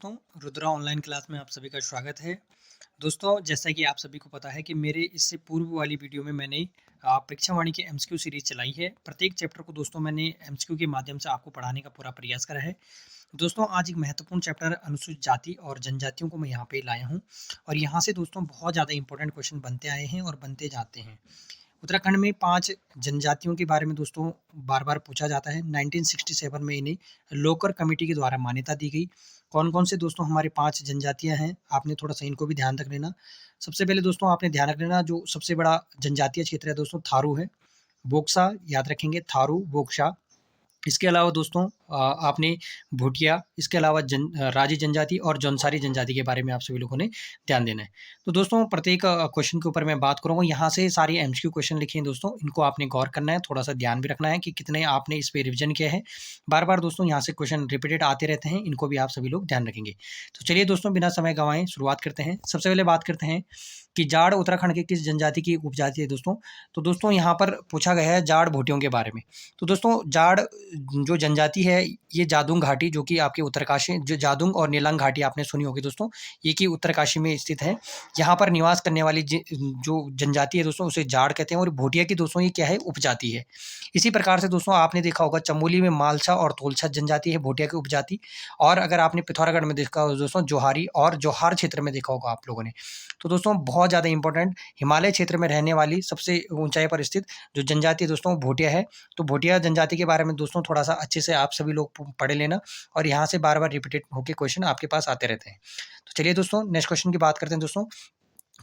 दोस्तों Rudra online class में आप सभी का स्वागत है। दोस्तों जैसा कि आप सभी को पता है कि मेरे इससे पूर्व वाली वीडियो में मैंने परीक्षा वाणी की एमसीक्यू सीरीज चलाई है। प्रत्येक चैप्टर को दोस्तों मैंने एमसीक्यू के माध्यम से आपको पढ़ाने का पूरा प्रयास करा है। दोस्तों आज एक महत्वपूर्ण चैप्टर अनुसूचित जाति और जनजातियों को मैं यहाँ पे लाया हूँ और यहाँ से दोस्तों बहुत ज़्यादा इंपॉर्टेंट क्वेश्चन बनते आए हैं और बनते जाते हैं। उत्तराखंड में 5 जनजातियों के बारे में दोस्तों बार-बार पूछा जाता है। 1967 में इन्हें लोकर कमेटी के द्वारा मान्यता दी गई। कौन-कौन से दोस्तों हमारे 5 जनजातियाँ हैं, आपने थोड़ा-सा इनको भी ध्यान रख लेना। सबसे पहले दोस्तों आपने ध्यान रख लेना जो सबसे बड़ा जनजातीय क्षेत्र है दोस्तों थारू है। बोक्सा याद रखेंगे थारू, बोक्सा। इसके अलावा दोस्तों आपने भूटिया, इसके अलावा राजी जनजाति और जौनसारी जनजाति के बारे में आप सभी लोगों ने ध्यान देना है। तो दोस्तों प्रत्येक क्वेश्चन के ऊपर मैं बात करूँगा। यहाँ से सारे एमसीक्यू क्वेश्चन लिखे हैं दोस्तों, इनको आपने गौर करना है, थोड़ा-सा ध्यान भी रखना है कि कितने आपने इस पे रिविज़न किया है। बार-बार दोस्तों यहाँ से क्वेश्चन रिपीटेड आते रहते हैं, इनको भी आप सभी लोग ध्यान रखेंगे। तो चलिए दोस्तों बिना समय गँवाए शुरुआत करते हैं। सबसे पहले बात करते हैं कि जाड़ उत्तराखंड के किस जनजाति की उपजाति है दोस्तों? तो दोस्तों यहाँ पर पूछा गया है जाड़ भोटियों के बारे में। तो दोस्तों जाड़ जो जनजाति है ये जादूंग घाटी जो कि आपके उत्तरकाशी जो जादूंग और नीलांग घाटी आपने सुनी होगी दोस्तों, ये कि उत्तरकाशी में स्थित है। यहाँ पर निवास करने वाली जो जनजाति है दोस्तों उसे जाड़ कहते हैं और भोटिया की दोस्तों ये क्या है उपजाति है। इसी प्रकार से दोस्तों आपने देखा होगा चमोली में मालछा और तोलछा जनजाति है भोटिया की उपजाति। और अगर आपने पिथौरागढ़ में देखा हो दोस्तों जोहारी और जोहार क्षेत्र में देखा होगा आप लोगों ने। तो दोस्तों बहुत ज़्यादा इंपॉर्टेंट हिमालय क्षेत्र में रहने वाली सबसे ऊंचाई पर स्थित जो जनजाति है दोस्तों भोटिया है। तो भोटिया जनजाति के बारे में दोस्तों थोड़ा-सा अच्छे से आप सभी लोग पढ़ लेना और यहाँ से बार-बार रिपीटेड होके क्वेश्चन आपके पास आते रहते हैं। तो चलिए दोस्तों नेक्स्ट क्वेश्चन की बात करते हैं दोस्तों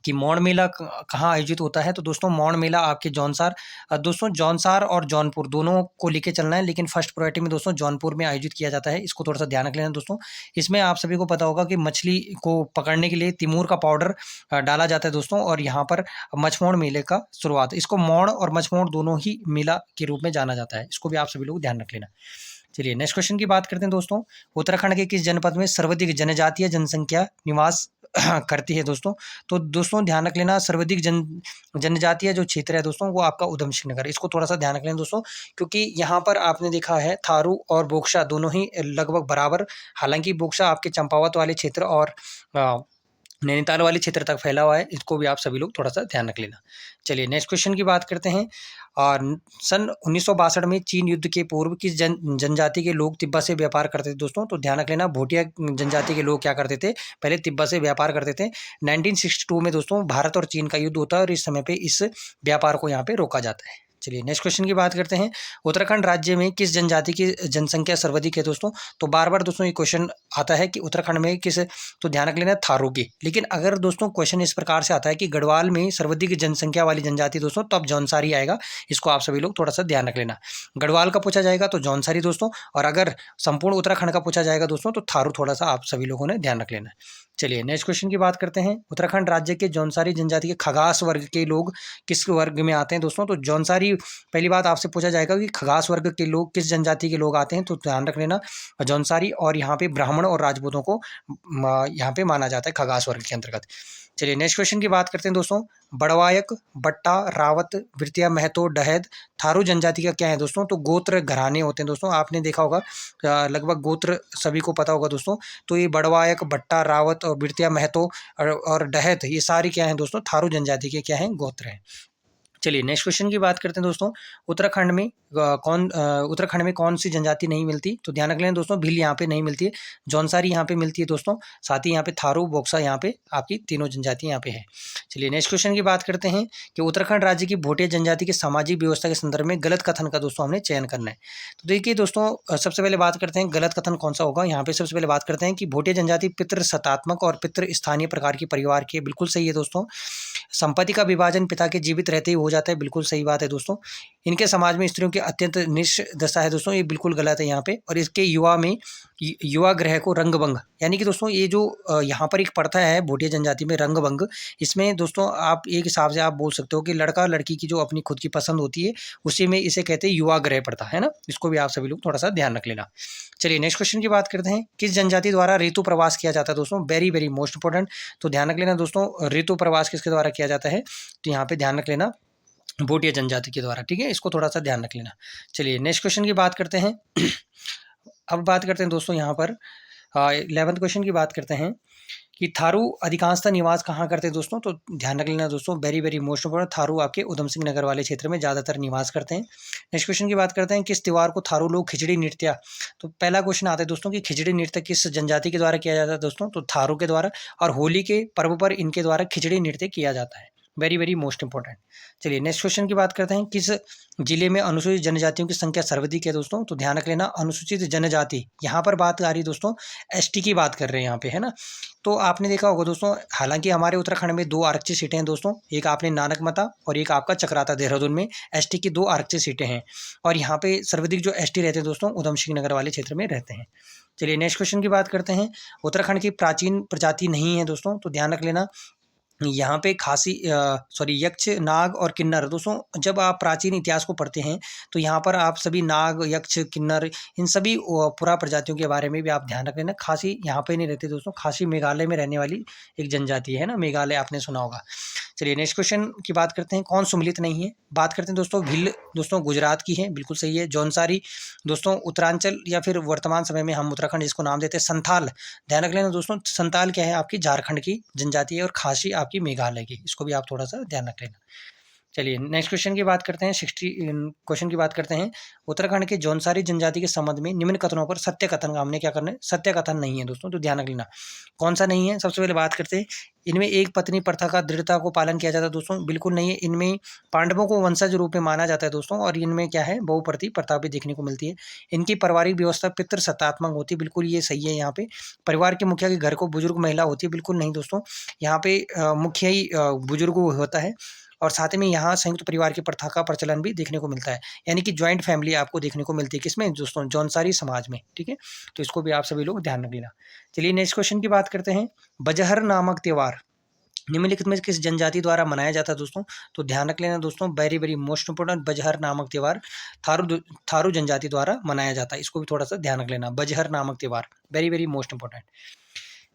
कि मौड़ मेला कहाँ आयोजित होता है? तो दोस्तों मौड़ मेला आपके जौनसार दोस्तों जौनसार और जौनपुर दोनों को लेके चलना है, लेकिन फर्स्ट प्रायोरिटी में दोस्तों जौनपुर में आयोजित किया जाता है। इसको थोड़ा-सा ध्यान रख लेना दोस्तों। इसमें आप सभी को पता होगा कि मछली को पकड़ने के लिए तिमूर का पाउडर डाला जाता है दोस्तों और यहाँ पर मछमौड़ मेले का शुरुआत इसको मौड़ और मछमौड़ दोनों ही मेला के रूप में जाना जाता है। इसको भी आप सभी लोग ध्यान रख लेना। चलिए नेक्स्ट क्वेश्चन की बात करते हैं दोस्तों। उत्तराखंड के किस जनपद में सर्वाधिक जनजातीय जनसंख्या निवास करती है दोस्तों? तो दोस्तों ध्यान रख लेना सर्वाधिक जनजातीय जो क्षेत्र है दोस्तों वो आपका उधम सिंह नगर। इसको थोड़ा-सा ध्यान रख लेना दोस्तों क्योंकि यहाँ पर आपने देखा है थारू और बोक्सा दोनों ही लगभग बराबर, हालाँकि बोक्सा आपके चंपावत वाले क्षेत्र और अ, नैनीताल वाले क्षेत्र तक फैला हुआ है। इसको भी आप सभी लोग थोड़ा-सा ध्यान रख लेना। चलिए नेक्स्ट क्वेश्चन की बात करते हैं। और सन 1962 में चीन युद्ध के पूर्व किस जनजाति के लोग तिब्बत से व्यापार करते थे दोस्तों? तो ध्यान रख लेना भोटिया जनजाति के लोग क्या करते थे, पहले तिब्बत से व्यापार करते थे। 1962 में दोस्तों भारत और चीन का युद्ध होता है और इस समय पे इस व्यापार को यहाँ पे रोका जाता है। चलिए नेक्स्ट क्वेश्चन की बात करते हैं। उत्तराखंड राज्य में किस जनजाति की जनसंख्या सर्वाधिक है दोस्तों? तो बार-बार दोस्तों ये क्वेश्चन आता है कि उत्तराखंड में किस, तो ध्यान रख लेना थारू की। लेकिन अगर दोस्तों क्वेश्चन इस प्रकार से आता है कि गढ़वाल में सर्वाधिक जनसंख्या वाली जनजाति दोस्तों तब जौनसारी आएगा। इसको आप सभी लोग थोड़ा-सा ध्यान रख लेना। गढ़वाल का पूछा जाएगा तो जौनसारी दोस्तों और अगर संपूर्ण उत्तराखंड का पूछा जाएगा दोस्तों तो थारू थोड़ा-सा आप सभी लोगों ने ध्यान रख लेना है। चलिए नेक्स्ट क्वेश्चन की बात करते हैं। उत्तराखंड राज्य के जौनसारी जनजाति के खगास वर्ग के लोग किस वर्ग में आते हैं दोस्तों? तो जौनसारी पहली बात आपसे पूछा जाएगा कि खगास वर्ग के लोग किस जनजाति के लोग आते हैं, तो ध्यान रख लेना जौनसारी और यहाँ पे ब्राह्मण और राजपूतों को यहाँ पे माना जाता है खगास वर्ग के अंतर्गत। चलिए नेक्स्ट क्वेश्चन की बात करते हैं दोस्तों। बड़वायक, बट्टा, रावत, वृत्तिया, महतो, डहैद, थारू जनजाति का क्या है दोस्तों? तो गोत्र घराने होते हैं दोस्तों। आपने देखा होगा लगभग गोत्र सभी को पता होगा दोस्तों। तो ये बड़वायक, बट्टा, रावत और वृत्तिया, महतो और डहैद ये सारी क्या हैं दोस्तों? थारू जनजाति के क्या हैं? गोत्र हैं। चलिए नेक्स्ट क्वेश्चन की बात करते हैं दोस्तों। उत्तराखंड में कौन सी जनजाति नहीं मिलती? तो ध्यान रख लेना दोस्तों भील यहाँ पे नहीं मिलती है, जौनसारी यहाँ पे मिलती है दोस्तों, साथ ही यहाँ पे थारू, बोक्सा यहाँ पे आपकी तीनों जनजाति यहाँ पे है। चलिए नेक्स्ट क्वेश्चन की बात करते हैं कि उत्तराखंड राज्य की भोटिया जनजाति की सामाजिक व्यवस्था के संदर्भ में गलत कथन का दोस्तों हमने चयन करना है। तो देखिए दोस्तों सबसे पहले बात करते हैं गलत कथन कौन सा होगा। यहाँ पे सबसे पहले बात करते हैं कि भोटिया जनजाति पितृ सत्तात्मक और पितृ स्थानीय प्रकार के परिवार की, बिल्कुल सही है दोस्तों। संपत्ति का विभाजन पिता के जीवित रहते ही हो जाता है, बिल्कुल सही बात है दोस्तों। इनके समाज में स्त्रियों की अत्यंत निष्ठ दशा है दोस्तों, ये बिल्कुल गलत है यहाँ पे। और इसके युवा में युवा ग्रह को रंगभंग, यानी कि दोस्तों ये जो यहाँ पर एक प्रथा है भोटिया जनजाति में रंगभंग, इसमें दोस्तों आप एक हिसाब से आप बोल सकते हो कि लड़का लड़की की जो अपनी खुद की पसंद होती है उसी में इसे कहते हैं युवा ग्रह प्रथा, है ना। इसको भी आप सभी लोग थोड़ा सा ध्यान रख लेना। चलिए नेक्स्ट क्वेश्चन की बात करते हैं। किस जनजाति द्वारा ऋतु प्रवास किया जाता है दोस्तों? Very very most important. तो ध्यान रख लेना दोस्तों ऋतु प्रवास किसके द्वारा किया जाता है? तो यहाँ पे ध्यान रख लेना भोटिया जनजाति के द्वारा, ठीक है। इसको थोड़ा सा ध्यान रख लेना। चलिए नेक्स्ट क्वेश्चन की बात करते हैं। अब बात करते हैं दोस्तों यहाँ पर 11वें क्वेश्चन की बात करते हैं कि थारू अधिकांशतः निवास कहाँ करते हैं दोस्तों, तो ध्यान रख लेना दोस्तों, very very most important, Tharu आपके उधम सिंह नगर वाले क्षेत्र में ज़्यादातर निवास करते हैं। नेक्स्ट क्वेश्चन की बात करते हैं, किस त्योहार को थारू लोग खिचड़ी नृत्य, तो पहला क्वेश्चन आता है दोस्तों कि खिचड़ी नृत्य किस जनजाति के द्वारा किया जाता है दोस्तों, तो थारू के द्वारा, और होली के पर्व पर इनके द्वारा खिचड़ी नृत्य किया जाता है। Very very most important. चलिए नेक्स्ट क्वेश्चन की बात करते हैं, किस जिले में अनुसूचित जनजातियों की संख्या सर्वाधिक है दोस्तों, तो ध्यान रख लेना अनुसूचित जनजाति, यहाँ पर बात आ रही है दोस्तों एसटी की बात कर रहे हैं यहाँ पे, है ना। तो आपने देखा होगा दोस्तों, हालांकि हमारे उत्तराखंड में 2 आरक्षित सीटें हैं दोस्तों, एक आपने नानकमता और एक आपका चक्राता देहरादून में एसटी की 2 आरक्षित सीटें हैं, और यहाँ पे सर्वाधिक जो एसटी रहते हैं दोस्तों उधम सिंह नगर वाले क्षेत्र में रहते हैं। चलिए नेक्स्ट क्वेश्चन की बात करते हैं, उत्तराखंड की प्राचीन प्रजाति नहीं है दोस्तों, तो ध्यान रख लेना यहाँ पे खासी यक्ष, नाग और किन्नर। दोस्तों जब आप प्राचीन इतिहास को पढ़ते हैं तो यहाँ पर आप सभी नाग, यक्ष, किन्नर, इन सभी पुरा प्रजातियों के बारे में भी आप ध्यान रख लेना। खासी यहाँ पे नहीं रहती दोस्तों, खासी मेघालय में रहने वाली एक जनजाति है ना, मेघालय आपने सुना होगा। चलिए नेक्स्ट क्वेश्चन की बात करते हैं, कौन सुमिलित नहीं है, बात करते हैं दोस्तों भिल, दोस्तों गुजरात की है, बिल्कुल सही है। जौनसारी दोस्तों उत्तरांचल या फिर वर्तमान समय में हम उत्तराखंड जिसको नाम देते हैं संथाल, ध्यान रख लेना दोस्तों, संथाल क्या है आपकी झारखंड की जनजाति है, और खासी आपकी मेघालय की, इसको भी आप थोड़ा सा ध्यान रख लेना। चलिए नेक्स्ट क्वेश्चन की बात करते हैं, 60 क्वेश्चन की बात करते हैं, उत्तराखंड के जौनसारी जनजाति के संबंध में निम्न कथनों पर सत्य कथन का हमने क्या करना है, सत्य कथन नहीं है दोस्तों, तो ध्यान रख लेना। कौन सा नहीं है, सबसे पहले बात करते हैं, इनमें एक पत्नी प्रथा का दृढ़ता को पालन किया जाता है दोस्तों, बिल्कुल नहीं है। इनमें पांडवों को वंशज रूप में माना जाता है दोस्तों, और इनमें क्या है बहुप्रति प्रथा भी देखने को मिलती है। इनकी पारिवारिक व्यवस्था पितृ सत्तात्मक होती है, बिल्कुल ये सही है। यहाँ पे परिवार के मुखिया के घर को बुजुर्ग महिला होती है, बिल्कुल नहीं दोस्तों, यहाँ पे मुखिया ही बुजुर्ग होता है, और साथ ही में यहाँ संयुक्त परिवार की प्रथा का प्रचलन भी देखने को मिलता है, यानी कि ज्वाइंट फैमिली आपको देखने को मिलती है किसमें दोस्तों, जौनसारी समाज में, ठीक है। तो इसको भी आप सभी लोग ध्यान रख लेना। चलिए नेक्स्ट क्वेश्चन की बात करते हैं, बजहर नामक त्योहार निम्नलिखित में किस जनजाति द्वारा मनाया जाता है दोस्तों, तो ध्यान रख लेना दोस्तों, very very most important, Bajhar नामक त्योहार थारू जनजाति द्वारा मनाया जाता है, इसको भी थोड़ा सा ध्यान रख लेना, बजहर नामक त्योहार, वेरी वेरी मोस्ट इंपोर्टेंट।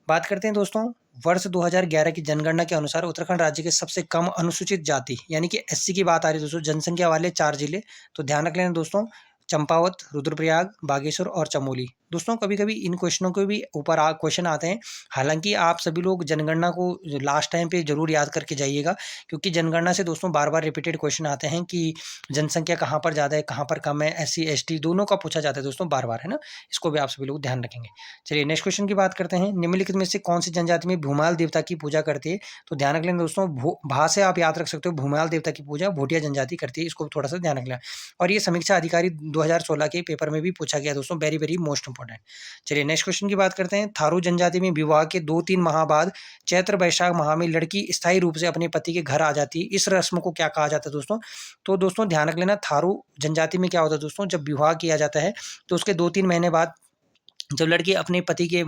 बात करते हैं दोस्तों, वर्ष 2011 की जनगणना के अनुसार उत्तराखंड राज्य के सबसे कम अनुसूचित जाति यानी कि एससी की बात आ रही है दोस्तों, जनसंख्या वाले 4 जिले, तो ध्यान रख लेना दोस्तों, चंपावत, रुद्रप्रयाग, बागेश्वर और चमोली। दोस्तों कभी कभी इन क्वेश्चनों के भी ऊपर क्वेश्चन आते हैं, हालांकि आप सभी लोग जनगणना को लास्ट टाइम पे जरूर याद करके जाइएगा, क्योंकि जनगणना से दोस्तों बार बार रिपीटेड क्वेश्चन आते हैं कि जनसंख्या कहाँ पर ज़्यादा है, कहाँ पर कम है, एससी एसटी दोनों का पूछा जाता है दोस्तों बार बार, है ना, इसको भी आप सभी लोग ध्यान रखेंगे। चलिए नेक्स्ट क्वेश्चन की बात करते हैं, निम्नलिखित में से कौन सी जनजाति में भूमाल देवता की पूजा करती है, तो ध्यान रख लेना दोस्तों, भा से आप याद रख सकते हो, भूमाल देवता की पूजा भोटिया जनजाति करती है, इसको भी थोड़ा सा ध्यान रख लेना। और ये समीक्षा अधिकारी 2016 के पेपर में भी पूछा गया दोस्तों, वेरी वेरी मोस्ट इंपोर्टेंट। चलिए नेक्स्ट क्वेश्चन की बात करते हैं, थारू जनजाति में विवाह के 2-3 माह बाद चैत्र वैशाख माह में लड़की स्थायी रूप से अपने पति के घर आ जाती है, इस रस्म को क्या कहा जाता है दोस्तों, तो दोस्तों ध्यान रख लेना, थारू जनजाति में क्या होता है दोस्तों, जब विवाह किया जाता है तो उसके 2-3 महीने बाद जब लड़की अपने पति के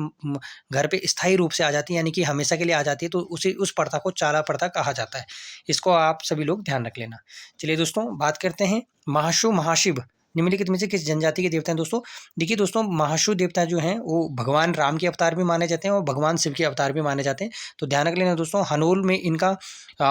घर पे स्थायी रूप से आ जाती है, यानी कि हमेशा के लिए आ जाती है, तो उस प्रथा को चाला प्रथा कहा जाता है, इसको आप सभी लोग ध्यान रख लेना। चलिए दोस्तों बात करते हैं, महाशु महाशिव निम्नलिखित में से किस जनजाति के देवता हैं दोस्तों, देखिए दोस्तों महाशु देवता जो हैं वो भगवान राम के अवतार भी माने जाते हैं और भगवान शिव के अवतार भी माने जाते हैं, तो ध्यान रख लेना दोस्तों, हनोल में इनका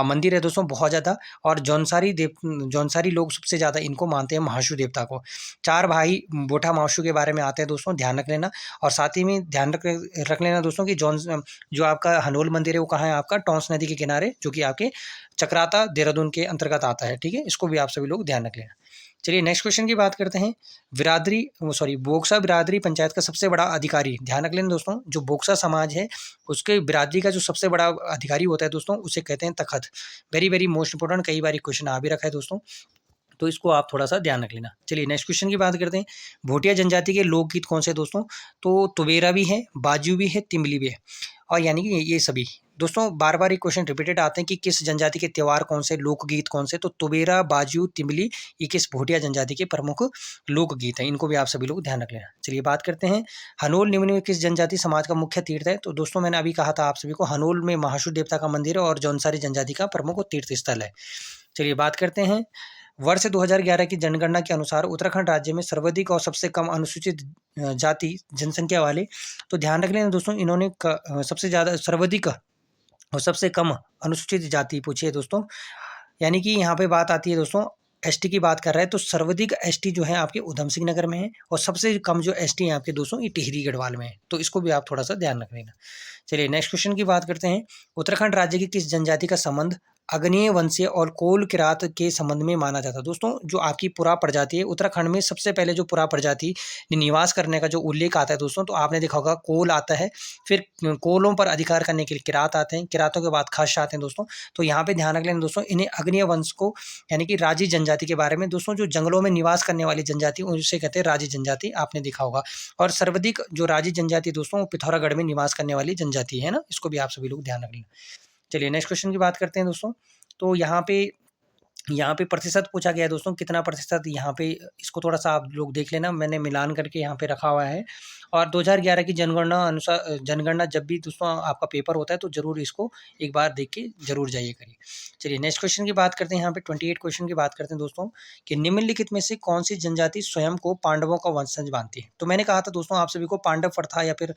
मंदिर है दोस्तों बहुत ज़्यादा, और जौनसारी लोग सबसे ज़्यादा इनको मानते हैं महाशु देवता को। 4 भाई बोठा महाशु के बारे में आते हैं दोस्तों, ध्यान रख लेना, और साथ ही में ध्यान रख लेना दोस्तों कि जो आपका हनोल मंदिर है वो कहाँ है, आपका टॉन्स नदी के किनारे, जो कि आपके चक्राता देहरादून के अंतर्गत आता है, ठीक है, इसको भी आप सभी लोग ध्यान रख लेना। चलिए नेक्स्ट क्वेश्चन की बात करते हैं, बोक्सा बिरादरी पंचायत का सबसे बड़ा अधिकारी, ध्यान रख लेना दोस्तों, जो बोक्सा समाज है उसके बिरादरी का जो सबसे बड़ा अधिकारी होता है दोस्तों उसे कहते हैं तखत, वेरी वेरी मोस्ट इंपोर्टेंट, कई बार क्वेश्चन आ भी रखा है दोस्तों, तो इसको आप थोड़ा सा ध्यान रख लेना। चलिए नेक्स्ट क्वेश्चन की बात करते हैं, भोटिया जनजाति के लोकगीत कौन से दोस्तों, तो तुबेरा भी है, बाजू भी है, तिमली भी है, और यानी कि ये सभी दोस्तों बार बार ये क्वेश्चन रिपीटेड आते हैं कि किस जनजाति के त्यौहार कौन से, लोकगीत कौन से, तो तुबेरा, बाजू, तिमली ये किस भोटिया जनजाति के प्रमुख लोकगीत हैं, इनको भी आप सभी लोग ध्यान रख लेना। चलिए बात करते हैं, हनोल निम्न में किस जनजाति समाज का मुख्य तीर्थ है, तो दोस्तों मैंने अभी कहा था आप सभी को, हनोल में महाशु देवता का मंदिर है और जौनसारी जनजाति का प्रमुख तीर्थ स्थल है। चलिए बात करते हैं, वर्ष 2011 की जनगणना के अनुसार उत्तराखंड राज्य में सर्वाधिक और सबसे कम अनुसूचित जाति जनसंख्या वाले, तो ध्यान रख लेना दोस्तों, इन्होंने सबसे ज़्यादा सर्वाधिक और सबसे कम अनुसूचित जाति पूछी है दोस्तों, यानी कि यहाँ पे बात आती है दोस्तों एसटी की बात कर रहे हैं तो सर्वाधिक एसटी जो है आपके ऊधम सिंह नगर में है और सबसे कम जो एसटी है आपके दोस्तों ये टिहरी गढ़वाल में है, तो इसको भी आप थोड़ा सा ध्यान रख लेना। चलिए नेक्स्ट क्वेश्चन की बात करते हैं। उत्तराखंड राज्य की किस जनजाति का संबंध अग्नेय वंशीय और कोल किरात के संबंध में माना जाता है? दोस्तों जो आपकी पुरा प्रजाति है उत्तराखंड में सबसे पहले जो पुरा प्रजाति निवास करने का जो उल्लेख आता है दोस्तों, तो आपने देखा होगा कोल आता है, फिर कोलों पर अधिकार करने के लिए किरात आते हैं, किरातों के बाद खश आते हैं दोस्तों। तो यहाँ पे ध्यान रख लेना दोस्तों, इन्हें अग्नेय वंश को यानी कि राजी जनजाति के बारे में दोस्तों, जो जंगलों में निवास करने वाली जनजाति उसे कहते हैं राजी जनजाति, आपने देखा होगा। और सर्वाधिक जो राजी जनजाति दोस्तों वो पिथौरागढ़ में निवास करने वाली जनजाति है ना, इसको भी आप सभी लोग ध्यान रख लेना। चलिए नेक्स्ट क्वेश्चन की बात करते हैं दोस्तों। तो यहाँ पे प्रतिशत पूछा गया है दोस्तों, कितना प्रतिशत यहाँ पे, इसको थोड़ा सा आप लोग देख लेना, मैंने मिलान करके यहाँ पे रखा हुआ है। और 2011 की जनगणना अनुसार, जनगणना जब भी दोस्तों आपका पेपर होता है तो जरूर इसको एक बार देख के जरूर जाइए करिए। चलिए नेक्स्ट क्वेश्चन की बात करते हैं। यहाँ पे 28 क्वेश्चन की बात करते हैं दोस्तों कि निम्नलिखित में से कौन सी जनजाति स्वयं को पांडवों का वंशज मानती है? तो मैंने कहा था दोस्तों आप सभी को पांडव प्रथा या फिर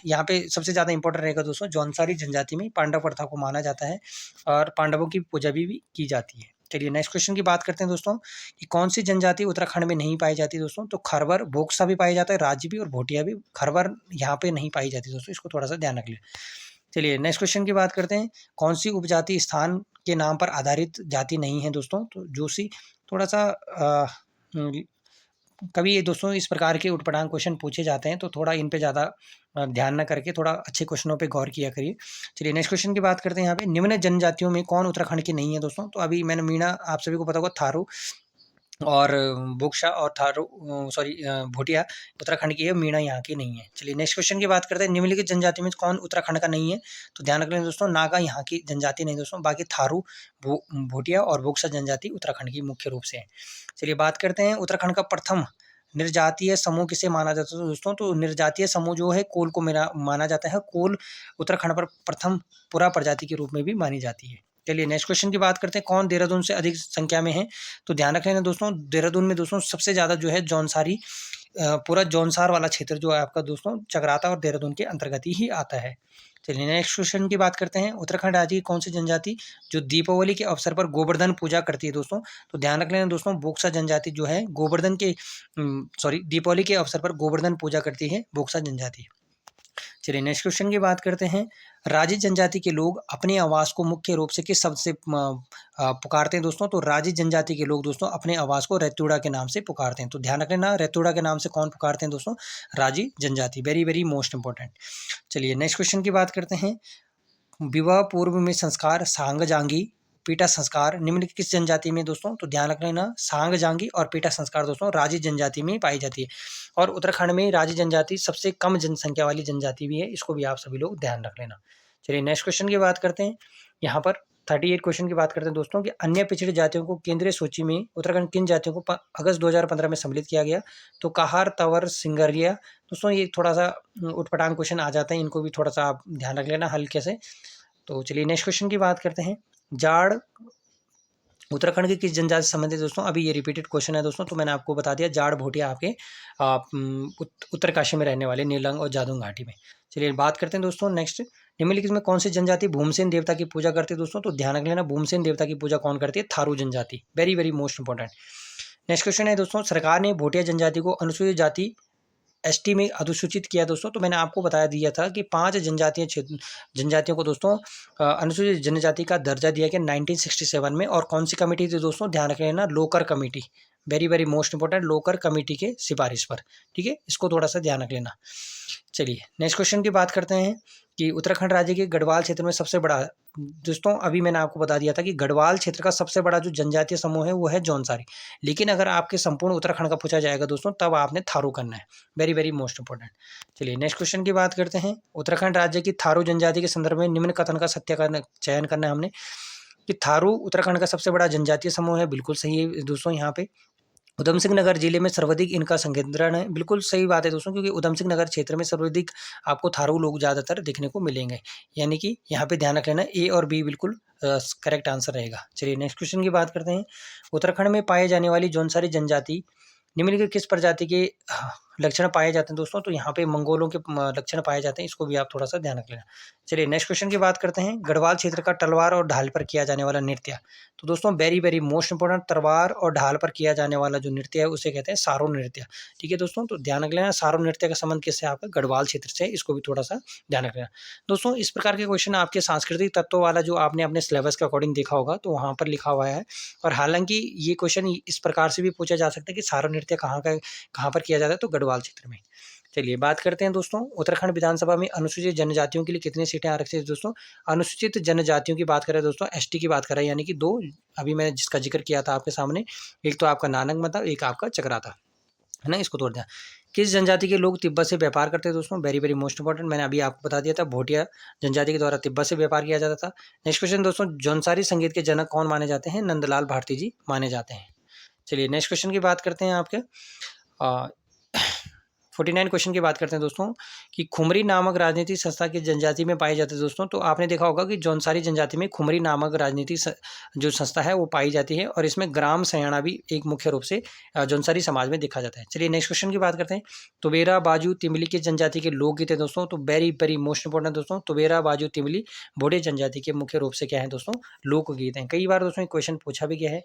यहाँ पे सबसे ज़्यादा इंपॉर्टेंट रहेगा दोस्तों, जौनसारी जनजाति में पांडव प्रथा को माना जाता है और पांडवों की पूजा भी की जाती है। चलिए नेक्स्ट क्वेश्चन की बात करते हैं दोस्तों कि कौन सी जनजाति उत्तराखंड में नहीं पाई जाती दोस्तों? तो खरवर, बोक्सा भी पाया जाता है, राजी भी और भोटिया भी, खरवर यहाँ पे नहीं पाई जाती दोस्तों, इसको थोड़ा सा ध्यान रख लें। चलिए नेक्स्ट क्वेश्चन की बात करते हैं। कौन सी उपजाति स्थान के नाम पर आधारित जाति नहीं है दोस्तों? तो जोशी, थोड़ा सा कभी ये दोस्तों इस प्रकार के उटपटांग क्वेश्चन पूछे जाते हैं तो थोड़ा इन पे ज़्यादा ध्यान न करके थोड़ा अच्छे क्वेश्चनों पे गौर किया करिए। चलिए नेक्स्ट क्वेश्चन की बात करते हैं। यहाँ पे निम्न जनजातियों में कौन उत्तराखंड की नहीं है दोस्तों? तो अभी मैंने मीणा, आप सभी को पता होगा थारू और बोक्सा और थारू, सॉरी भोटिया उत्तराखंड की है, मीणा यहाँ की नहीं है। चलिए नेक्स्ट क्वेश्चन की बात करते हैं। निम्नलिखित जनजाति में कौन उत्तराखंड का नहीं है? तो ध्यान रख लें दोस्तों, नागा यहाँ की जनजाति नहीं दोस्तों, बाकी थारू, भोटिया और बोक्सा जनजाति उत्तराखंड की मुख्य रूप से है। चलिए बात करते हैं उत्तराखंड का प्रथम निर्जातीय समूह किसे माना जाता है दोस्तों? तो निर्जातीय समूह जो है कोल को माना जाता है। कोल उत्तराखंड पर प्रथम पुरा प्रजाति के रूप में भी मानी जाती है। चलिए नेक्स्ट क्वेश्चन की बात करते हैं। कौन देहरादून से अधिक संख्या में है? तो ध्यान रख लेना दोस्तों, देहरादून में दोस्तों सबसे ज़्यादा जो है जौनसारी, पूरा जौनसार वाला क्षेत्र जो है आपका दोस्तों चकराता और देहरादून के अंतर्गत ही आता है। चलिए नेक्स्ट क्वेश्चन की बात करते हैं। उत्तराखंड राज्य की कौन सी जनजाति जो दीपावली के अवसर पर गोवर्धन पूजा करती है दोस्तों? तो ध्यान रख लेना दोस्तों, बोक्सा जनजाति जो है गोवर्धन के दीपावली के अवसर पर गोवर्धन पूजा करती है बोक्सा जनजाति। चलिए नेक्स्ट क्वेश्चन की बात करते हैं। राजी जनजाति के लोग अपने आवास को मुख्य रूप से किस शब्द से पुकारते हैं दोस्तों? तो राजी जनजाति के लोग दोस्तों अपने आवास को रेतुड़ा के नाम से पुकारते हैं। तो ध्यान रख लेना, रेतुड़ा के नाम से कौन पुकारते हैं दोस्तों? राजी जनजाति, वेरी वेरी मोस्ट इंपॉर्टेंट। चलिए नेक्स्ट क्वेश्चन की बात करते हैं। विवाह पूर्व में संस्कार सांग जांगी, पीटा संस्कार निम्नलिखित किस जनजाति में दोस्तों? तो ध्यान रख लेना, सांग जांगी और पीटा संस्कार दोस्तों राजी जनजाति में पाई जाती है। और उत्तराखंड में राजी जनजाति सबसे कम जनसंख्या वाली जनजाति भी है, इसको भी आप सभी लोग ध्यान रख लेना। चलिए नेक्स्ट क्वेश्चन की बात करते हैं। यहाँ पर 38 क्वेश्चन की बात करते हैं दोस्तों कि अन्य पिछड़ी जातियों को केंद्रीय सूची में उत्तराखंड किन जातियों को अगस्त 2015 में सम्मिलित किया गया? तो काहार, तंवर, सिंगरिया दोस्तों, ये थोड़ा सा उटपटांग क्वेश्चन आ जाते हैं, इनको भी थोड़ा सा आप ध्यान रख लेना हल्के से। तो चलिए नेक्स्ट क्वेश्चन की बात करते हैं। जाड़ उत्तराखंड की किस जनजाति से संबंधित दोस्तों? अभी ये रिपीटेड क्वेश्चन है दोस्तों, तो मैंने आपको बता दिया, जाड़ भोटिया आपके उत्तरकाशी में रहने वाले नीलंग और जादूंग घाटी में। चलिए बात करते हैं दोस्तों नेक्स्ट। निम्नलिखित में कौन सी जनजाति भूमसेन देवता की पूजा करती है दोस्तों? तो ध्यान रख लेना, भूमसेन देवता की पूजा कौन करती है? थारू जनजाति, very very most important. Next question है दोस्तों, सरकार ने भोटिया जनजाति को अनुसूचित जाति एसटी में अधिसूचित किया दोस्तों। तो मैंने आपको बता दिया था कि 5 जनजातियों को दोस्तों अनुसूचित जनजाति का दर्जा दिया गया 1967 में। और कौन सी कमेटी थी दोस्तों? ध्यान रख लेना, Lokur committee, very very most important, Lokur committee के सिफारिश पर, ठीक है, इसको थोड़ा सा ध्यान रख लेना। चलिए नेक्स्ट क्वेश्चन की बात करते हैं कि उत्तराखंड राज्य के गढ़वाल क्षेत्र में सबसे बड़ा, दोस्तों अभी मैंने आपको बता दिया था कि गढ़वाल क्षेत्र का सबसे बड़ा जो जनजातीय समूह है वो है जौनसारी, लेकिन अगर आपके संपूर्ण उत्तराखंड का पूछा जाएगा दोस्तों तब आपने थारू करना है, वेरी वेरी मोस्ट इंपॉर्टेंट। चलिए नेक्स्ट क्वेश्चन की बात करते हैं। उत्तराखंड राज्य की थारू जनजाति के संदर्भ में निम्न कथन का चयन करना है हमने कि थारू उत्तराखंड का सबसे बड़ा जनजातीय समूह है, बिल्कुल सही है दोस्तों। यहाँ पे ऊधम सिंह नगर जिले में सर्वाधिक इनका संकेंद्रण है, बिल्कुल सही बात है दोस्तों, क्योंकि ऊधम सिंह नगर क्षेत्र में सर्वाधिक आपको थारू लोग ज़्यादातर देखने को मिलेंगे, यानी कि यहाँ पे ध्यान रख लेना, ए और बी बिल्कुल करेक्ट आंसर रहेगा। चलिए नेक्स्ट क्वेश्चन की बात करते हैं। उत्तराखंड में पाए जाने वाली जौनसारी जनजाति निम्नलिखित किस प्रजाति के लक्षण पाए जाते हैं दोस्तों, तो यहाँ पे मंगोलों के लक्षण पाए जाते हैं, इसको भी आप थोड़ा सा ध्यान रख लेना। चलिए नेक्स्ट क्वेश्चन की बात करते हैं, गढ़वाल क्षेत्र का तलवार और ढाल पर किया जाने वाला नृत्य। तो दोस्तों वेरी वेरी मोस्ट इंपोर्टेंट, तलवार और ढाल पर किया जाने वाला जो नृत्य है उसे कहते हैं सारो नृत्य। ठीक है दोस्तों, तो ध्यान रख लेना, सारो नृत्य का संबंध किससे, आपका गढ़वाल क्षेत्र से, इसको भी थोड़ा सा ध्यान रख लेना। दोस्तों इस प्रकार के क्वेश्चन आपके सांस्कृतिक तत्वों वाला जो आपने अपने सिलेबस के अकॉर्डिंग देखा होगा तो वहाँ पर लिखा हुआ है। और हालांकि ये क्वेश्चन इस प्रकार से भी पूछा जा सकता है कि सारो नृत्य कहाँ पर किया जाता है, तो गढ़वाल क्षेत्र में। चलिए बात करते हैं दोस्तों, उत्तराखंड विधानसभा में अनुसूचित जनजातियों के लिए कितनी सीटें आरक्षित है दोस्तों। अनुसूचित जनजातियों की बात करें दोस्तों, एसटी की बात करें, यानी कि 2, अभी मैंने जिसका जिक्र किया था आपके सामने, एक तो आपका नानक मता, एक आपका चकराता, है ना, इसको तोड़ दिया। किस जनजाति के लोग तिब्बत से व्यापार करते हैं दोस्तों, वेरी वेरी मोस्ट इंपॉर्टेंट, मैंने अभी आपको बता दिया था, भोटिया जनजाति के द्वारा तिब्बत से व्यापार किया जाता था। नेक्स्ट क्वेश्चन दोस्तों, जौनसारी संगीत के जनक कौन माने जाते हैं, नंदलाल भारती जी माने जाते हैं। चलिए नेक्स्ट क्वेश्चन की बात करते हैं आपके 49 क्वेश्चन की बात करते हैं दोस्तों, कि खुमरी नामक राजनीतिक संस्था की जनजाति में पाई जाती है दोस्तों। तो आपने देखा होगा कि जौनसारी जनजाति में खुमरी नामक राजनीतिक जो संस्था है वो पाई जाती है, और इसमें ग्राम सयाना भी एक मुख्य रूप से जौनसारी समाज में देखा जाता है। चलिए नेक्स्ट क्वेश्चन की बात करते हैं, तुबेरा बाजू तिमली की जनजाति के लोकगीत है दोस्तों। तो वेरी वेरी मोस्ट इंपॉर्टेंट दोस्तों, तुबेरा बाजू तिमली भोटे जनजाति के मुख्य रूप से क्या है दोस्तों, लोकगीत हैं। कई बार दोस्तों क्वेश्चन पूछा भी गया है।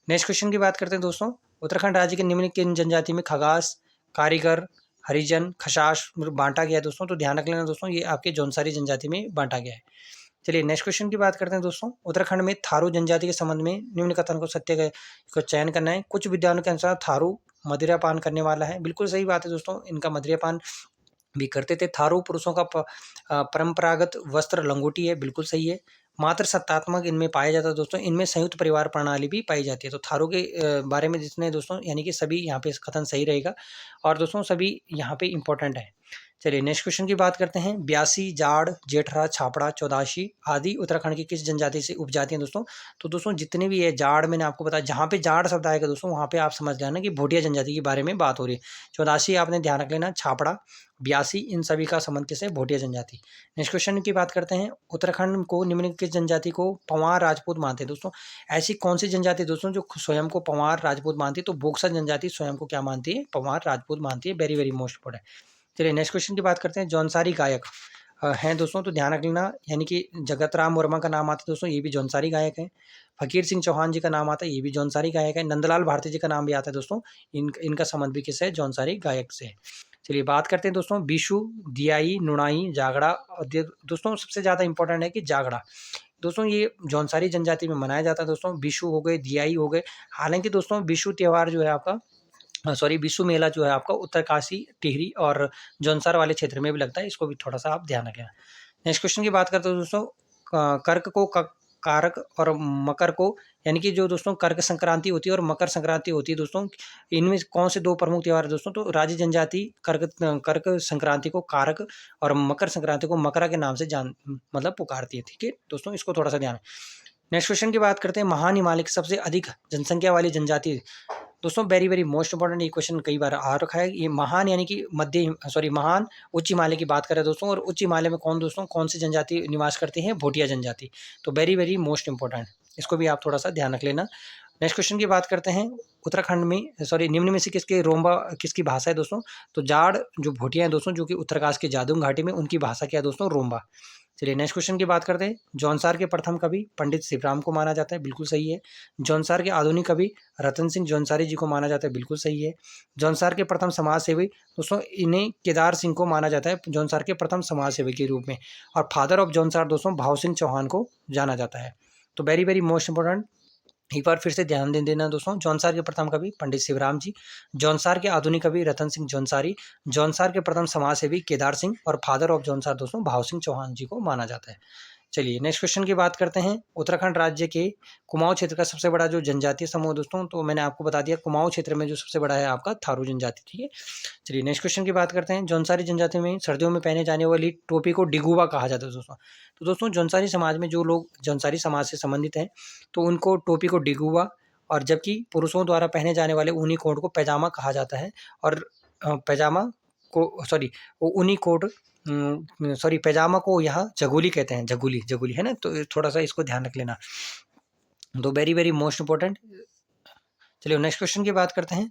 नेक्स्ट क्वेश्चन की बात करते हैं दोस्तों, उत्तराखंड राज्य के निम्न किन जनजाति में खगास, कारीगर, हरिजन, खशाश बांटा गया है दोस्तों। तो ध्यान रख लेना दोस्तों, ये आपके जौनसारी जनजाति में बांटा गया है। चलिए नेक्स्ट क्वेश्चन की बात करते हैं दोस्तों, उत्तराखंड में थारू जनजाति के संबंध में निम्न कथन को सत्य को चयन करना है। कुछ विद्वानों के अनुसार थारू मदिरापान करने वाला है, बिल्कुल सही बात है दोस्तों, इनका मदिरापान भी करते थे। थारू पुरुषों का परंपरागत वस्त्र लंगोटी है, बिल्कुल सही है। मात्र सत्तात्मक इनमें पाया जाता है दोस्तों, इनमें संयुक्त परिवार प्रणाली भी पाई जाती है। तो थारू के बारे में जितने दोस्तों, यानी कि सभी यहाँ पे कथन सही रहेगा, और दोस्तों सभी यहाँ पे इंपॉर्टेंट है। चलिए नेक्स्ट क्वेश्चन की बात करते हैं, ब्यासी, जाड़, जेठरा, छापड़ा, चौदाशी आदि उत्तराखंड की किस जनजाति से उपजाति हैं दोस्तों। तो दोस्तों जितने भी है जाड़, मैंने आपको बताया, जहाँ पे जाड़ शब्द आएगा दोस्तों वहाँ पे आप समझ लेना कि भोटिया जनजाति के बारे में बात हो रही है। चौदाशी आपने ध्यान रख लेना, छापड़ा, ब्यासी, इन सभी का संबंध किससे, भोटिया जनजाति। नेक्स्ट क्वेश्चन की बात करते हैं, उत्तराखंड को निम्नलिखित किस जनजाति को पंवार राजपूत मानते हैं दोस्तों। ऐसी कौन सी जनजाति दोस्तों जो स्वयं को पंवार राजपूत मानती है, तो बोक्सा जनजाति स्वयं को क्या मानती है, पंवार राजपूत मानती है। Very very most important. चलिए नेक्स्ट क्वेश्चन की बात करते हैं, जौनसारी गायक हैं दोस्तों, तो ध्यान रख लेना, यानी कि जगत राम वर्मा का नाम आता है दोस्तों, ये भी जौनसारी गायक हैं। फकीर सिंह चौहान जी का नाम आता है, ये भी जौनसारी गायक है। नंदलाल भारती जी का नाम भी आता है दोस्तों, इनका संबंध भी किससे है, जौनसारी गायक से। चलिए बात करते हैं दोस्तों, बिशु, दियाई, नुणाई, जागड़ा। दोस्तों सबसे ज़्यादा इंपॉर्टेंट है कि जागड़ा, दोस्तों ये जौनसारी जनजाति में मनाया जाता है दोस्तों। बिशु हो गए, दियाई हो गए। हालांकि दोस्तों बिशु त्यौहार जो है आपका, सॉरी बिशु मेला जो है आपका उत्तरकाशी, टिहरी और जौनसार वाले क्षेत्र में भी लगता है, इसको भी थोड़ा सा आप ध्यान रखें। नेक्स्ट क्वेश्चन की बात करते हैं दोस्तों, कर्क को कारक और मकर को, यानी कि जो दोस्तों कर्क संक्रांति होती है और मकर संक्रांति होती है दोस्तों, इनमें कौन से 2 प्रमुख त्यौहार है दोस्तों। तो राज्य जनजाति कर्क संक्रांति को कारक और मकर संक्रांति को मकरा के नाम से मतलब पुकारती है। ठीक है दोस्तों, इसको थोड़ा सा ध्यान। नेक्स्ट क्वेश्चन की बात करते हैं, महान हिमालय की सबसे अधिक जनसंख्या वाली जनजाति दोस्तों, वेरी वेरी मोस्ट इंपॉर्टेंट, ये क्वेश्चन कई बार आ रखा है। ये महान यानी कि महान उच्च हिमालय की बात करें दोस्तों, और उच्च हिमालय में कौन दोस्तों, कौन सी जनजाति निवास करती है, भोटिया जनजाति। तो वेरी वेरी मोस्ट इंपॉर्टेंट, इसको भी आप थोड़ा सा ध्यान रख लेना। नेक्स्ट क्वेश्चन की बात करते हैं, उत्तराखंड में निम्न में से किसकी भाषा है दोस्तों। तो जाड़ जो भोटिया है दोस्तों, जो कि उत्तरकाशी के जादूंग घाटी में, उनकी भाषा क्या है दोस्तों, रोम्बा। चलिए नेक्स्ट क्वेश्चन की बात करते हैं, जौनसार के प्रथम कवि पंडित शिवराम को माना जाता है, बिल्कुल सही है। जौनसार के आधुनिक कवि रतन सिंह जौनसारी जी को माना जाता है, बिल्कुल सही है। जौनसार के प्रथम समाज सेवी दोस्तों, इन्हें केदार सिंह को माना जाता है जौनसार के प्रथम समाज सेवी के रूप में। और फादर ऑफ जौनसार दोस्तों भाव सिंह चौहान को जाना जाता है। तो वेरी वेरी मोस्ट इंपॉर्टेंट, एक बार फिर से ध्यान दे देना दोस्तों, जौनसार के प्रथम कवि पंडित शिवराम जी, जौनसार के आधुनिक कवि रतन सिंह जौनसारी, जौनसार के प्रथम समाज सेवी केदार सिंह, और फादर ऑफ जौनसार दोस्तों भाव सिंह चौहान जी को माना जाता है। चलिए नेक्स्ट क्वेश्चन की बात करते हैं, उत्तराखंड राज्य के कुमाऊं क्षेत्र का सबसे बड़ा जो जनजातीय समूह दोस्तों, तो मैंने आपको बता दिया कुमाऊं क्षेत्र में जो सबसे बड़ा है आपका थारू जनजाति। ठीक है, चलिए नेक्स्ट क्वेश्चन की बात करते हैं, जौनसारी जनजाति में सर्दियों में पहने जाने वाली टोपी को डिगुआ कहा जाता है दोस्तों। तो दोस्तों जौनसारी समाज में जो लोग जौनसारी समाज से संबंधित हैं, तो उनको टोपी को डिगुआ, और जबकि पुरुषों द्वारा पहने जाने वाले ऊनी कोट को पैजामा कहा जाता है। और पैजामा को ऊनी कोट पैजामा को यहाँ जगोली कहते हैं, जगोली है ना, तो थोड़ा सा इसको ध्यान रख लेना। तो वेरी वेरी मोस्ट इंपॉर्टेंट। चलिए नेक्स्ट क्वेश्चन की बात करते हैं,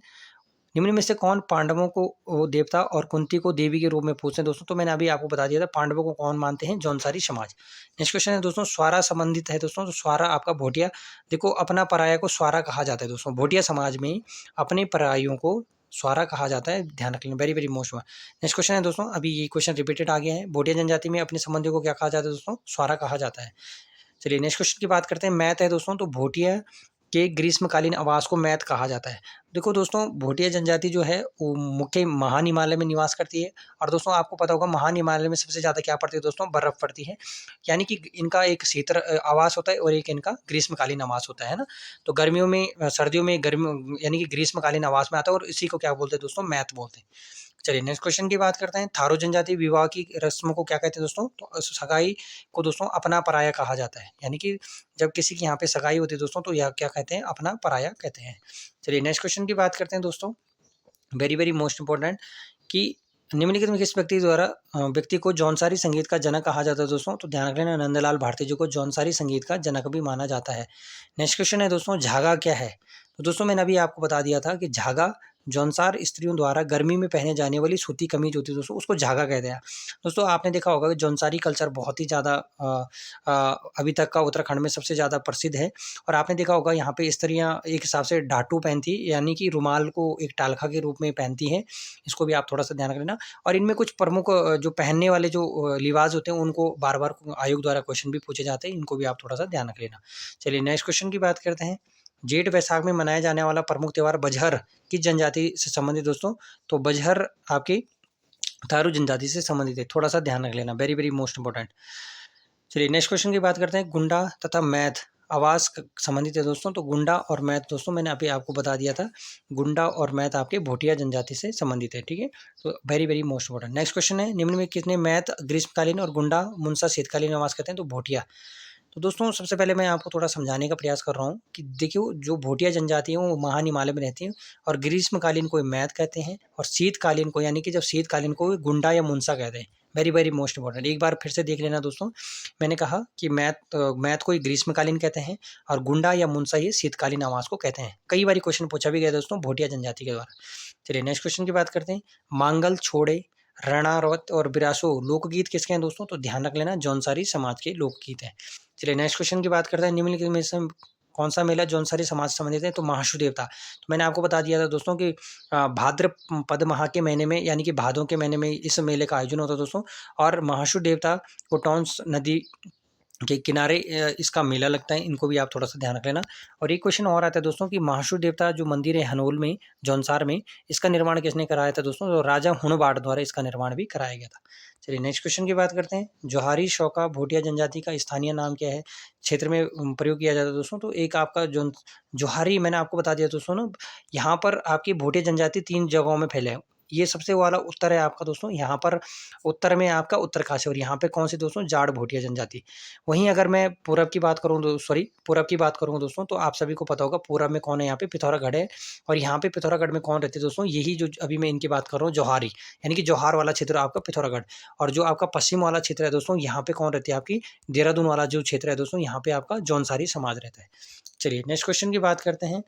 निम्न में से कौन पांडवों को देवता और कुंती को देवी के रूप में पूजते हैं दोस्तों? तो मैंने अभी आपको बता दिया था, पांडवों को कौन मानते हैं? जौनसारी समाज। नेक्स्ट क्वेश्चन है दोस्तों, स्वारा संबंधित है दोस्तों, तो स्वारा आपका भोटिया। देखो, अपना पराया को स्वारा कहा जाता है दोस्तों, भोटिया समाज में अपने परायों को स्वारा कहा जाता है, ध्यान रख लेना, very very most. Next question है दोस्तों, अभी ये क्वेश्चन रिपीटेड आ गया है, भोटिया जनजाति में अपने संबंधियों को क्या कहा जाता है दोस्तों? स्वारा कहा जाता है। चलिए नेक्स्ट क्वेश्चन की बात करते हैं, मैथ है दोस्तों, तो भोटिया के ग्रीष्मकालीन आवास को मैथ कहा जाता है। देखो दोस्तों, भोटिया जनजाति जो है वो मुख्य महान हिमालय में निवास करती है, और दोस्तों आपको पता होगा महान हिमालय में सबसे ज़्यादा क्या पड़ती है दोस्तों? बर्फ़ पड़ती है। यानी कि इनका एक शीत आवास होता है और एक इनका ग्रीष्मकालीन आवास होता है ना। तो गर्मियों में सर्दियों में गर्मी यानी कि ग्रीष्मकालीन आवास में आता है, और इसी को क्या बोलते हैं दोस्तों? मैथ बोलते हैं। चलिए नेक्स्ट क्वेश्चन की बात करते हैं, थारू जनजाति विवाह की रस्म को क्या कहते हैं दोस्तों? तो सगाई को दोस्तों अपना पराया कहा जाता है, यानी कि जब किसी की यहाँ पे सगाई होती है दोस्तों, तो यह क्या कहते हैं? अपना पराया कहते हैं। चलिए नेक्स्ट क्वेश्चन की बात करते हैं दोस्तों, वेरी वेरी मोस्ट इंपॉर्टेंट, कि निम्नलिखित में किस व्यक्ति को जौनसारी संगीत का जनक कहा जाता है दोस्तों? तो ध्यान रखना, नंदलाल भारती जी को जौनसारी संगीत का जनक भी माना जाता है। नेक्स्ट क्वेश्चन है दोस्तों, झागा क्या है? तो दोस्तों मैंने अभी आपको बता दिया था कि झागा जौनसार स्त्रियों द्वारा गर्मी में पहने जाने वाली सूती कमीज होती है दोस्तों, उसको झागा कहते हैं। दोस्तों आपने देखा होगा कि जौनसारी कल्चर बहुत ही ज़्यादा अभी तक का उत्तराखंड में सबसे ज़्यादा प्रसिद्ध है, और आपने देखा होगा यहाँ पे स्त्रियाँ एक हिसाब से डाटू पहनती है, यानी कि रुमाल को एक टालखा के रूप में पहनती हैं। इसको भी आप थोड़ा सा ध्यान रखना, और इनमें कुछ प्रमुख जो पहनने वाले जो लिबास होते हैं उनको बार बार आयोग द्वारा क्वेश्चन भी पूछे जाते हैं, इनको भी आप थोड़ा सा ध्यान रख लेना। चलिए नेक्स्ट क्वेश्चन की बात करते हैं, जेठ वैसाख में मनाया जाने वाला प्रमुख त्यौहार बजहर किस जनजाति से संबंधित दोस्तों? तो बजहर आपकी थारू जनजाति से संबंधित है, थोड़ा सा ध्यान रख लेना, वेरी वेरी मोस्ट इंपॉर्टेंट। चलिए नेक्स्ट क्वेश्चन की बात करते हैं, गुंडा तथा मैथ आवास संबंधित है दोस्तों, तो गुंडा और मैथ दोस्तों मैंने अभी आपको बता दिया था, गुंडा और मैथ आपके भोटिया जनजाति से संबंधित है, ठीक है। तो very very most important. Next question है, निम्न में कितने मैथ ग्रीष्मकालीन और गुंडा मुंसा शीतकालीन आवास करते हैं? तो भोटिया। तो दोस्तों सबसे पहले मैं आपको थोड़ा समझाने का प्रयास कर रहा हूँ कि देखिए, जो भोटिया जनजाति है वो महान हिमालय में रहती है, और ग्रीष्मकालीन को मैथ कहते हैं, और शीतकालीन को, यानी कि जब शीतकालीन को गुंडा या मुंसा कहते हैं। वेरी वेरी मोस्ट इंपॉर्टेंट, एक बार फिर से देख लेना दोस्तों, मैंने कहा कि मैथ को ग्रीष्मकालीन कहते हैं, और गुंडा या मुंसा ये शीतकालीन आवास को कहते हैं। कई बार क्वेश्चन पूछा भी गया दोस्तों भोटिया जनजाति के द्वारा। चलिए नेक्स्ट क्वेश्चन की बात करते हैं, मांगल छोड़े रणारवत और बिरासो लोकगीत किसके हैं दोस्तों? तो ध्यान रख लेना, जौनसारी समाज के लोकगीत हैं। चलिए नेक्स्ट क्वेश्चन की बात करते हैं, निम्नलिखित में से कौन सा मेला जौनसारी समाज से संबंधित है? तो महाशु देवता। तो मैंने आपको बता दिया था दोस्तों कि भाद्रपद माह के महीने में, यानी कि भादों के महीने में इस मेले का आयोजन होता है दोस्तों, और महाशु देवता को टॉन्स नदी के किनारे इसका मेला लगता है, इनको भी आप थोड़ा सा ध्यान रख लेना। और एक क्वेश्चन और आता है दोस्तों कि महाशु देवता जो मंदिर है हनोल में, जौनसार में, इसका निर्माण किसने कराया था दोस्तों? तो राजा हुणबाड़ द्वारा इसका निर्माण भी कराया गया था। चलिए नेक्स्ट क्वेश्चन की बात करते हैं, जोहारी शौका भोटिया जनजाति का स्थानीय नाम क्या है, क्षेत्र में प्रयोग किया जाता है दोस्तों? तो एक आपका जो जोहारी, मैंने आपको बता दिया दोस्तों ना, यहाँ पर आपकी भोटिया जनजाति 3 जगहों में फैले हैं। ये सबसे वाला उत्तर है आपका दोस्तों, यहाँ पर उत्तर में आपका उत्तरकाशी, और यहाँ पे कौन सी दोस्तों? जाड़ भोटिया जनजाति। वहीं अगर मैं पूरब की बात करूँ, पूरब की बात करूँ दोस्तों, तो आप सभी को पता होगा पूरब में कौन है? यहाँ पे पिथौरागढ़ है, और यहाँ पे पिथौरागढ़ में कौन रहते हैं दोस्तों? यही जो अभी मैं इनकी बात कर रहा हूँ, जोहारी, यानी कि जोहार वाला क्षेत्र आपका पिथौरागढ़। और जो आपका पश्चिम वाला क्षेत्र है दोस्तों, यहाँ पे कौन रहती है? आपकी देहरादून वाला जो क्षेत्र है दोस्तों, यहाँ पे आपका जौनसारी समाज रहता है। चलिए नेक्स्ट क्वेश्चन की बात करते हैं,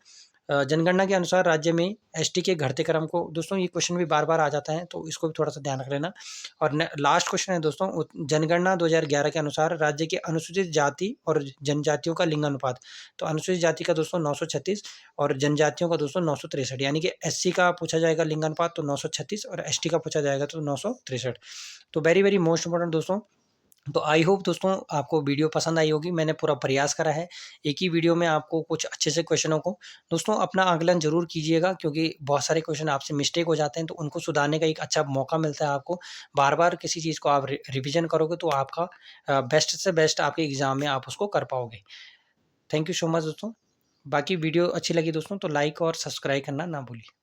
जनगणना के अनुसार राज्य में एसटी के घटते क्रम को, दोस्तों ये क्वेश्चन भी बार बार आ जाता है, तो इसको भी थोड़ा सा ध्यान रख लेना। और लास्ट क्वेश्चन है दोस्तों, जनगणना 2011 के अनुसार राज्य के अनुसूचित जाति और जनजातियों का लिंग अनुपात। तो अनुसूचित जाति का दोस्तों 936, और जनजातियों का दोस्तों 963, यानी कि एससी का पूछा जाएगा लिंग अनुपात तो 936, और एसटी का पूछा जाएगा तो 963। तो वेरी वेरी मोस्ट इंपॉर्टेंट दोस्तों। तो आई होप दोस्तों आपको वीडियो पसंद आई होगी, मैंने पूरा प्रयास करा है एक ही वीडियो में आपको कुछ अच्छे से क्वेश्चनों को, दोस्तों अपना आकलन जरूर कीजिएगा, क्योंकि बहुत सारे क्वेश्चन आपसे मिस्टेक हो जाते हैं, तो उनको सुधारने का एक अच्छा मौका मिलता है आपको। बार बार किसी चीज़ को आप रिविजन करोगे तो आपका बेस्ट से बेस्ट आपके एग्जाम में आप उसको कर पाओगे। थैंक यू सो मच दोस्तों। बाकी वीडियो अच्छी लगी दोस्तों तो लाइक और सब्सक्राइब करना ना भूलिए।